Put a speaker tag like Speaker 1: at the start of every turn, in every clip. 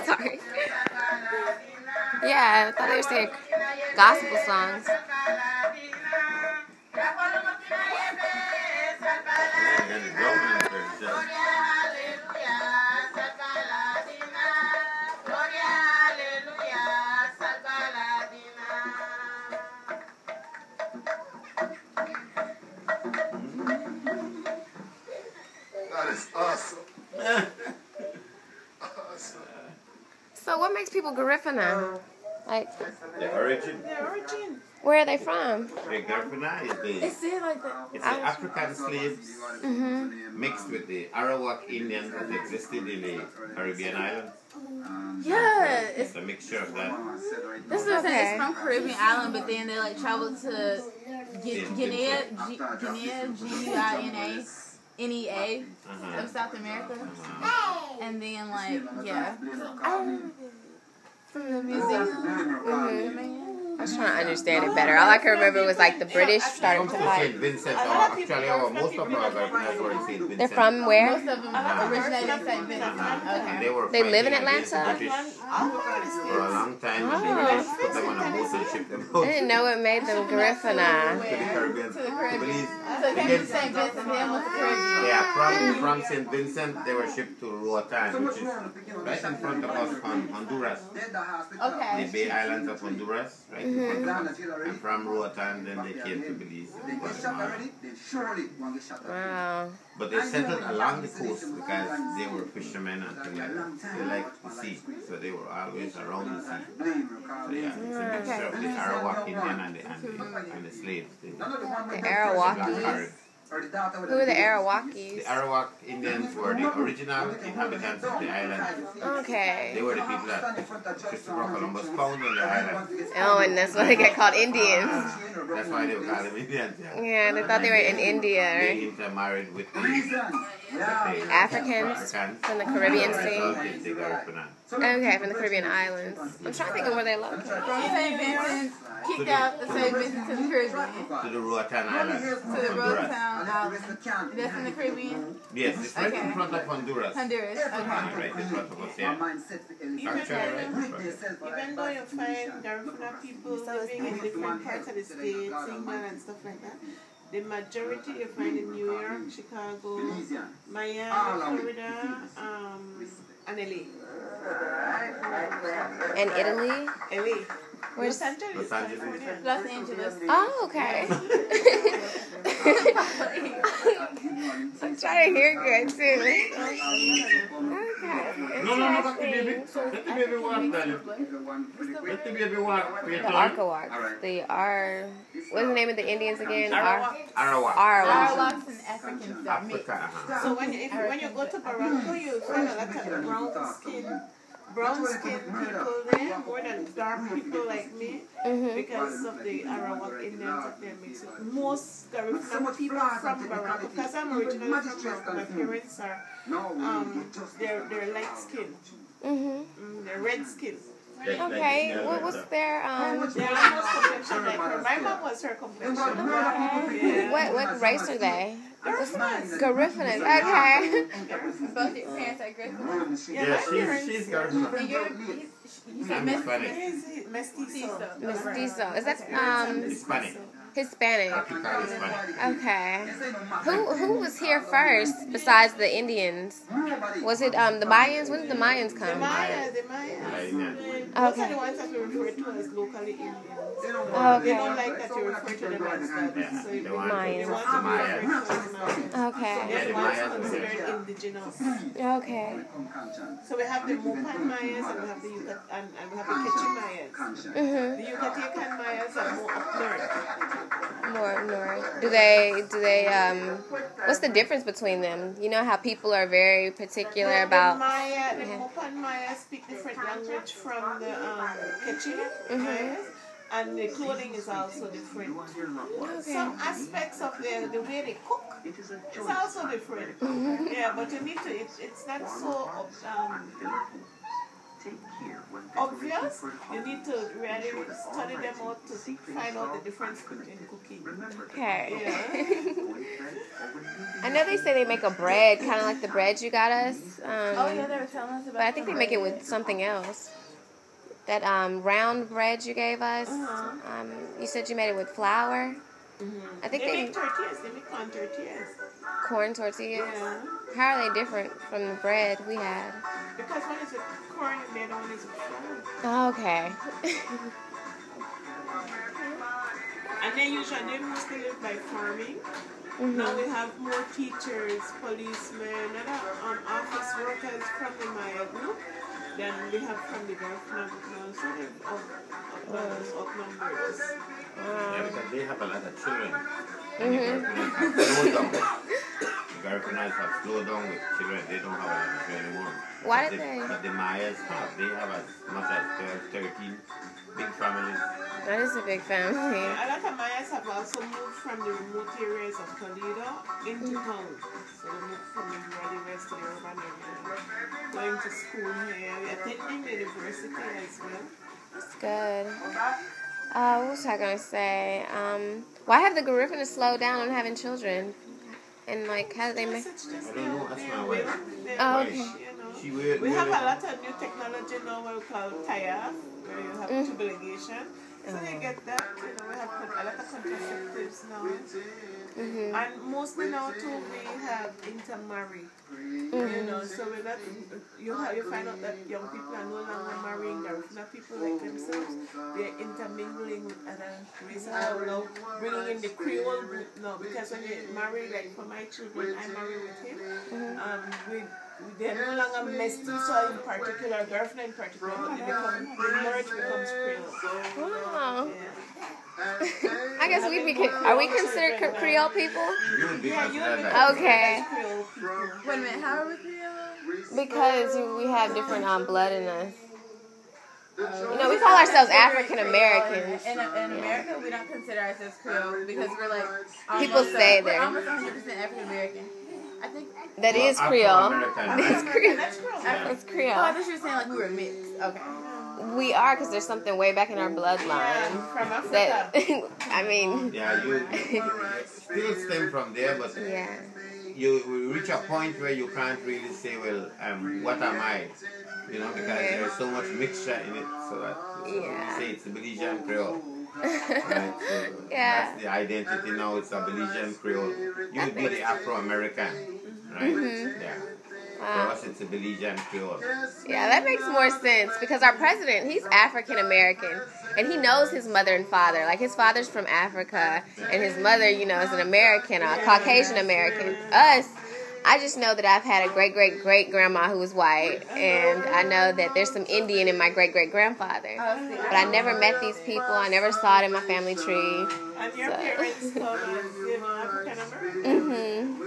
Speaker 1: Sorry. Yeah, I thought they were singing gospel songs.
Speaker 2: That is awesome.
Speaker 1: So what makes people Garifuna? Like
Speaker 3: the origin.
Speaker 1: Where are they from?
Speaker 3: The Garifuna is the African slaves mixed with the Arawak Indians that existed in the Caribbean islands.
Speaker 4: Yeah,
Speaker 3: It's a mixture of that.
Speaker 4: this is it's from Caribbean island, but then they like traveled to Guinea, Guinea of South America, and then like from the museum.
Speaker 1: I was trying to understand it better. All I can remember was like the British started to fight.
Speaker 3: St. Vincent, actually, most of our Garifunas were in St. Vincent.
Speaker 1: They're from where?
Speaker 4: Most of them originated in St. Vincent. Okay.
Speaker 1: They live in Atlanta?
Speaker 3: For a long time, and the British put them on a boat and shipped them out.
Speaker 1: I didn't know it made them Garifuna.
Speaker 3: To the Caribbean.
Speaker 4: To the Caribbean.
Speaker 3: Belize.
Speaker 4: So they came to St. Vincent, then went to Caribbean.
Speaker 3: Yeah, from St. Vincent, they were shipped to Roatan, which is right in front of us on Honduras.
Speaker 4: Okay.
Speaker 3: The Bay Islands of Honduras, right in front of us. And from Roatan, then they came to Belize.
Speaker 1: Wow.
Speaker 3: But they settled along the coast because they were fishermen and things like that. They liked the sea, so they were always around the sea. So yeah, it's a mixture of the Arawak Indian and the slaves.
Speaker 1: The Arawakis. Who are the Arawakis?
Speaker 3: The Arawak Indians were the original inhabitants of the island.
Speaker 1: Okay.
Speaker 3: They were the people that Christopher Columbus found on the island.
Speaker 1: Oh, and that's why they get called Indians.
Speaker 3: That's why they were called them Indians.
Speaker 1: Yeah, they thought they were in India,
Speaker 3: They
Speaker 1: right?
Speaker 3: intermarried with the
Speaker 1: Africans from the Caribbean Sea.
Speaker 3: The Garifuna.
Speaker 1: Okay, from the Caribbean islands. I'm trying to think of where they located.
Speaker 4: From St. Vincent, kicked out the St. Vincent to the Caribbean.
Speaker 3: To the Roatan Islands.
Speaker 4: To the Roatan Islands. That's in the Caribbean?
Speaker 3: Yes, it's right in front of Honduras.
Speaker 4: Honduras, okay.
Speaker 3: Right in front of us, yeah. Actually, right in front.
Speaker 5: Even though you find Garifuna people living in different parts of the states, England and stuff like that, the majority you find in New York, Chicago, Miami, Florida, and LA.
Speaker 1: And Italy?
Speaker 5: LA.
Speaker 1: Where's
Speaker 5: Los Angeles? California.
Speaker 4: Los Angeles.
Speaker 1: Oh, okay. I'm trying to hear good too. Okay.
Speaker 3: No, let the baby. Let the baby walk, darling. Let the baby walk.
Speaker 1: The Arkawaks. They are. What's the name of the Indians again?
Speaker 3: Arawak.
Speaker 4: Arawaks and Africans.
Speaker 3: Africa.
Speaker 5: So when you go to Morocco, you find a lot of brown skin people there, more than dark people like me, because of the Arawak Indians that they're mixed with. Most Garifuna people from Morocco, because I'm originally from Morocco, my parents are, they're light skin, they're red skin.
Speaker 1: Okay, what was their
Speaker 5: They're almost complexion like her. My mom was her complexion.
Speaker 1: what race are they? Garifunas. Okay.
Speaker 4: Both your parents are Griffin.
Speaker 3: Yeah, she's Garifuna. I'm Hispanic.
Speaker 1: Mestizo. Is that
Speaker 3: Hispanic.
Speaker 1: Hispanic?
Speaker 3: Hispanic.
Speaker 1: Okay. Who was here first besides the Indians? Was it the Mayans? When did the Mayans come?
Speaker 5: The Mayas. Those are the ones that we refer to as locally Indians. They don't like that you refer to them as that. So they want to be referred to as Mayas.
Speaker 1: Okay.
Speaker 5: They're the ones considered indigenous.
Speaker 1: Okay.
Speaker 5: So we have the Mopan Mayas and we have the Quechua Mayas. The Yucatecan Mayas are more up north.
Speaker 1: More north. Do they what's the difference between them? You know how people are very particular about
Speaker 5: the Mopan Mayas speak different language from the Quechua Mayas. And the clothing is also different.
Speaker 1: Okay.
Speaker 5: Some aspects of the way they cook is also different. Yeah, but you need to, it's not so obvious videos, you need to really study them out to find out the difference in cooking.
Speaker 1: Okay.
Speaker 5: Yeah.
Speaker 1: I know they say they make a bread, kind of like the bread you got us.
Speaker 4: Oh yeah, they were telling us about.
Speaker 1: But I think they make it with something else. That round bread you gave us. You said you made it with flour. I think
Speaker 5: They make tortillas. They make corn tortillas.
Speaker 1: Corn tortillas.
Speaker 5: Yeah.
Speaker 1: How are they different from the bread we had?
Speaker 5: Because one is with corn and the other one is with flour.
Speaker 1: Oh, okay.
Speaker 5: And they mostly live by farming. Now we have more teachers, policemen, and office workers from the Maya group than we have from the Garfna group now. So they've outnumbered us.
Speaker 3: Yeah, because they have a lot of children. And the Garifanites have slowed down with children. They don't have a lot of children anymore.
Speaker 1: Why did they?
Speaker 3: But the Mayas have. They have as much as 12, 13 big families.
Speaker 1: That is a big family.
Speaker 5: A lot of Mayas have also moved from the remote areas of Toledo into town. So they moved from the rest of the urban area. Going to school here, attending the university as well.
Speaker 1: That's good. What was I going to say? Why have the Garifuna slowed down on having children? And, like, how do they make...
Speaker 3: I don't know. That's my wife.
Speaker 1: Oh, okay.
Speaker 5: We have a lot of new technology now what we call TIAF, where you have tubal ligation. So you get that, we have a lot of contraceptives now. And mostly now too, we have intermarry. So with that, you find out that young people are no longer marrying Garifuna people like themselves. They're intermingling with other races. Now bringing in the Creole group now, because when you marry, like for my children, I marry with him. They're no longer mestizo in particular, Garifuna in particular, but the merge becomes Creole.
Speaker 1: Wow.
Speaker 5: Yeah.
Speaker 1: I guess are we considered Creole people?
Speaker 3: You would be considered that.
Speaker 1: Okay.
Speaker 4: Wait a minute, how are we Creole?
Speaker 1: Because we have different blood in us. We call ourselves African Americans.
Speaker 4: In America, we don't consider ourselves Creole because we're like
Speaker 1: People say
Speaker 4: we're
Speaker 1: they're
Speaker 4: almost 100% African American. I think
Speaker 1: that is Creole.
Speaker 3: That's
Speaker 1: Creole.
Speaker 5: That's Creole.
Speaker 1: That's Creole.
Speaker 4: Oh, I thought you were saying like we were mixed. Okay.
Speaker 1: We are, because there's something way back in our bloodline
Speaker 5: From Africa.
Speaker 1: that I mean.
Speaker 3: Yeah, you still stem from there, but you reach a point where you can't really say, well, what am I? Because there's so much mixture in it, so that you say it's a Belizean Creole. Right? So that's the identity now, it's a Belizean Creole. You would be the Afro-American, right? Yeah. For us, it's a Belizean Creole.
Speaker 1: Yeah, that makes more sense because our president, he's African American, and he knows his mother and father. Like, his father's from Africa, and his mother, is an American, a Caucasian American. Us, I just know that I've had a great-great-great-grandma who was white, and I know that there's some Indian in my great-great-grandfather. But I never met these people. I never saw it in my family tree.
Speaker 5: And your parents come as African American?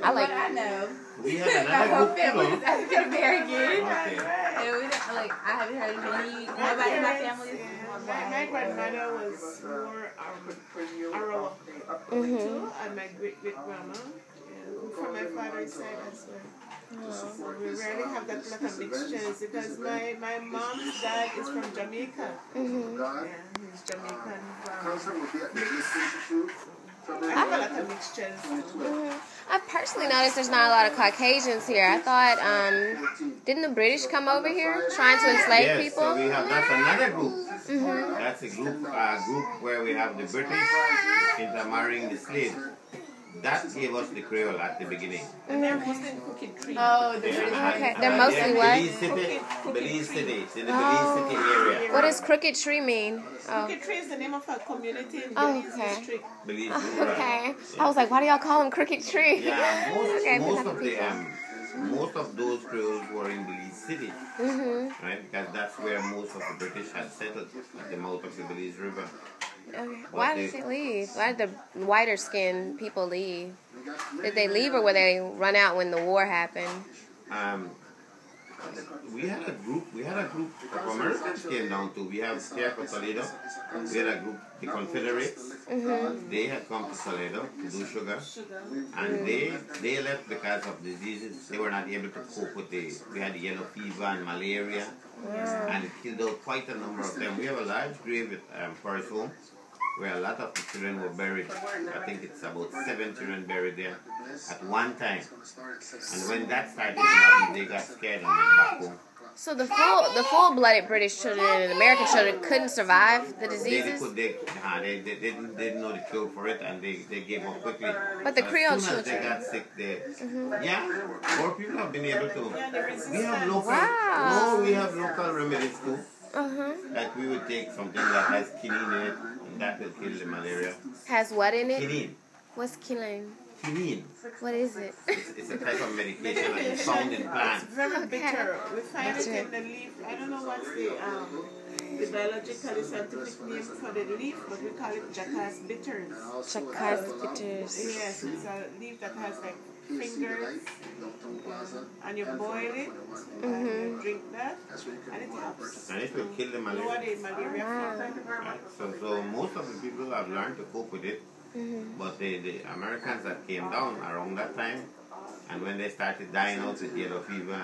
Speaker 1: I like.
Speaker 4: I know.
Speaker 3: We had
Speaker 4: My
Speaker 3: another
Speaker 4: whole
Speaker 3: group
Speaker 4: family
Speaker 3: too.
Speaker 4: is African American.
Speaker 3: Okay.
Speaker 4: And we don't, I haven't heard of nobody in my family.
Speaker 5: My grandmother was more Arawak too, and my great-great-grandma. From my father's side as well. So we rarely have that lot of mixtures because my mom's dad is from Jamaica. He's Jamaican. I have a lot of mixtures.
Speaker 1: I've personally noticed there's not a lot of Caucasians here. I thought, didn't the British come over here trying to enslave people?
Speaker 3: So we have, that's another group. That's a group where we have the British intermarrying the slaves. That gave us the Creole at the beginning.
Speaker 5: And they're mostly in Crooked Tree.
Speaker 4: Oh, the British.
Speaker 1: Okay, they're mostly what?
Speaker 3: Belize City. It's in the Belize City area.
Speaker 1: What does Crooked Tree mean?
Speaker 5: Crooked Tree is the name of a community in Belize district.
Speaker 3: Belize.
Speaker 1: Okay. I was like, why do y'all call them Crooked Tree?
Speaker 3: Yeah, most of those Creoles were in Belize City, right? Because that's where most of the British had settled at the mouth of the Belize River.
Speaker 1: Okay. Why did they leave? Why did the whiter skinned people leave? Did they leave or were they run out when the war happened?
Speaker 3: We had a group of Americans came down too. We have here for Toledo. We had a group, the Confederates. They had come to Toledo to do sugar. And they left because of diseases. They were not able to cope with we had yellow fever and malaria. And it killed out quite a number of them. We have a large grave at Forest Home where a lot of the children were buried. I think it's about 7 children buried there at one time. And when that started to happen, they got scared and went back home.
Speaker 1: So the full-blooded British children and American children couldn't survive the diseases?
Speaker 3: They didn't know the cure for it, and they gave up quickly.
Speaker 1: But the Creole
Speaker 3: as soon as
Speaker 1: children...
Speaker 3: they got sick, more people have been able to. We have local,
Speaker 1: Wow.
Speaker 3: we have local remedies too. Like we would take something that has quinine in it, and that will kill the malaria.
Speaker 1: Has what in it?
Speaker 3: Quinine.
Speaker 1: What's quinine?
Speaker 3: Quinine.
Speaker 1: What is it?
Speaker 3: It's a type of medication that is found in plants.
Speaker 5: It's very bitter. We find it in the leaf. I don't know what's the biological scientific name for the leaf, but we call it jackass bitters.
Speaker 1: Jackass bitters.
Speaker 5: Yes, it's a leaf that has like fingers, and you boil it, and you drink that, and it helps.
Speaker 3: And it will kill the malaria.
Speaker 5: Lower the malaria fever.
Speaker 3: Right. So most of the people have learned to cope with it. But the Americans that came down around that time, and when they started dying out with yellow fever